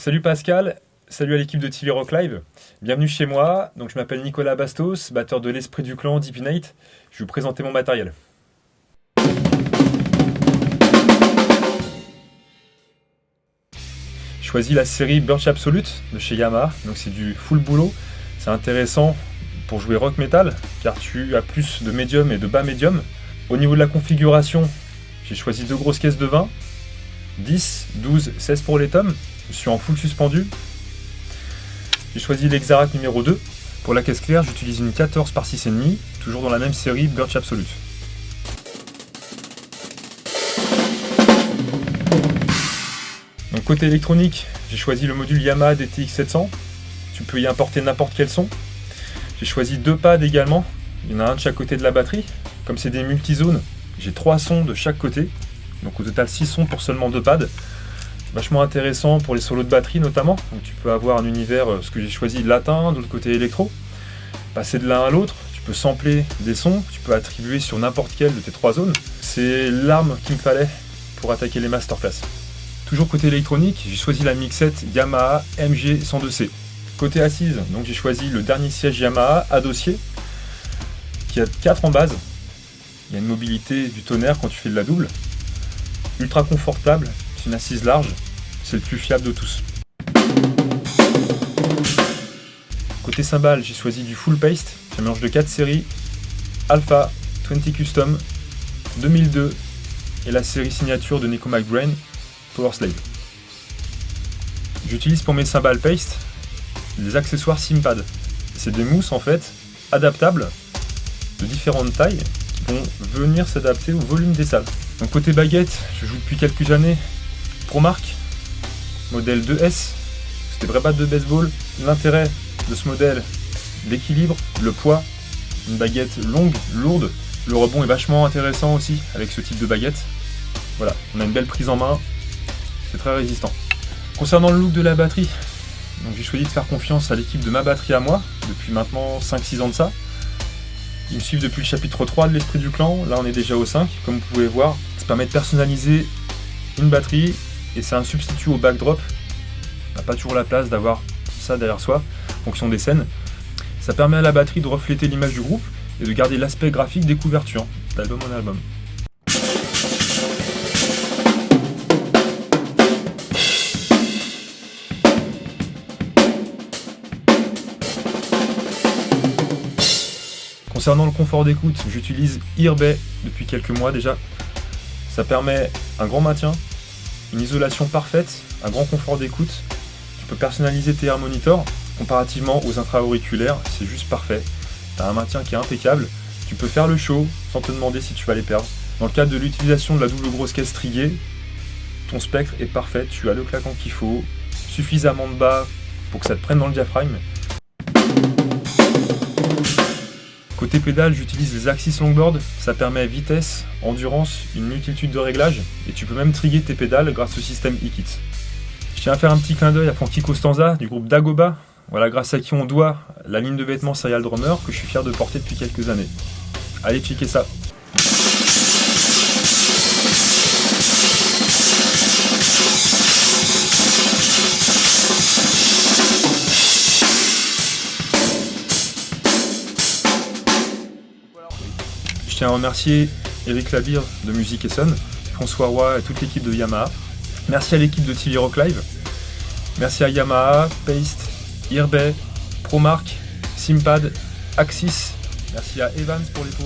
Salut Pascal, salut à l'équipe de TV Rock Live. Bienvenue chez moi. Donc je m'appelle Nicolas Bastos, batteur de l'Esprit du Clan Deepinate. Je vais vous présenter mon matériel. J'ai choisi la série Birch Absolute de chez Yamaha. Donc c'est du full boulot. C'est intéressant pour jouer rock metal car tu as plus de médium et de bas médium. Au niveau de la configuration, j'ai choisi deux grosses caisses de 20, 10, 12, 16 pour les tomes. Je suis en full suspendu. J'ai choisi l'Exarac numéro 2. Pour la caisse claire, j'utilise une 14 par 6,5, toujours dans la même série Birch Absolute. Donc côté électronique, j'ai choisi le module Yamaha DTX 700. Tu peux y importer n'importe quel son. J'ai choisi deux pads également. Il y en a un de chaque côté de la batterie. Comme c'est des multizones, j'ai 3 sons de chaque côté. Donc au total 6 sons pour seulement 2 pads. Vachement intéressant pour les solos de batterie notamment. Donc tu peux avoir un univers, ce que j'ai choisi, latin, de l'autre côté électro. Passer de l'un à l'autre, tu peux sampler des sons, que tu peux attribuer sur n'importe quelle de tes 3 zones. C'est l'arme qu'il me fallait pour attaquer les masterclass. Toujours côté électronique, j'ai choisi la mixette Yamaha MG102C. Côté assise, donc j'ai choisi le dernier siège Yamaha à dossier, qui a 4 en base. Il y a une mobilité du tonnerre quand tu fais de la double. Ultra confortable. C'est une assise large, c'est le plus fiable de tous. Côté cymbales, j'ai choisi du full paste, c'est un mélange de 4 séries, Alpha, 20 Custom, 2002 et la série signature de Nico McBrain, Power Slave. J'utilise pour mes cymbales paste des accessoires Simpad. C'est des mousses en fait, adaptables, de différentes tailles, qui vont venir s'adapter au volume des salles. Donc côté baguette, je joue depuis quelques années Promark, modèle 2S, c'est des vraies battes de baseball. L'intérêt de ce modèle, l'équilibre, le poids, une baguette longue, lourde. Le rebond est vachement intéressant aussi avec ce type de baguette. Voilà, on a une belle prise en main, c'est très résistant. Concernant le look de la batterie, donc j'ai choisi de faire confiance à l'équipe de ma batterie à moi, depuis maintenant 5-6 ans de ça. Ils me suivent depuis le chapitre 3 de l'Esprit du Clan, là on est déjà au 5, comme vous pouvez voir. Ça permet de personnaliser une batterie, et c'est un substitut au backdrop. On n'a pas toujours la place d'avoir ça derrière soi, en fonction des scènes. Ça permet à la batterie de refléter l'image du groupe et de garder l'aspect graphique des couvertures, d'album en album. Concernant le confort d'écoute, j'utilise Earbay depuis quelques mois déjà. Ça permet un grand maintien, une isolation parfaite, un grand confort d'écoute. Tu peux personnaliser tes air monitors. Comparativement aux intra-auriculaires, c'est juste parfait. Tu as un maintien qui est impeccable. Tu peux faire le show sans te demander si tu vas les perdre. Dans le cadre de l'utilisation de la double grosse caisse Triguet, ton spectre est parfait. Tu as le claquant qu'il faut, suffisamment de bas pour que ça te prenne dans le diaphragme. Côté pédale, j'utilise les Axis Longboard, ça permet vitesse, endurance, une multitude de réglages, et tu peux même trigger tes pédales grâce au système e-kit. Je tiens à faire un petit clin d'œil à Frankie Costanza du groupe Dagoba, voilà, grâce à qui on doit la ligne de vêtements Serial Drummer que je suis fier de porter depuis quelques années. Allez checker ça. Je tiens à remercier Eric Labire de Music Son, François Roy et toute l'équipe de Yamaha. Merci à l'équipe de TV Rock Live. Merci à Yamaha, Paste, Earbay, Promark, Simpad, Axis. Merci à Evans pour les pots.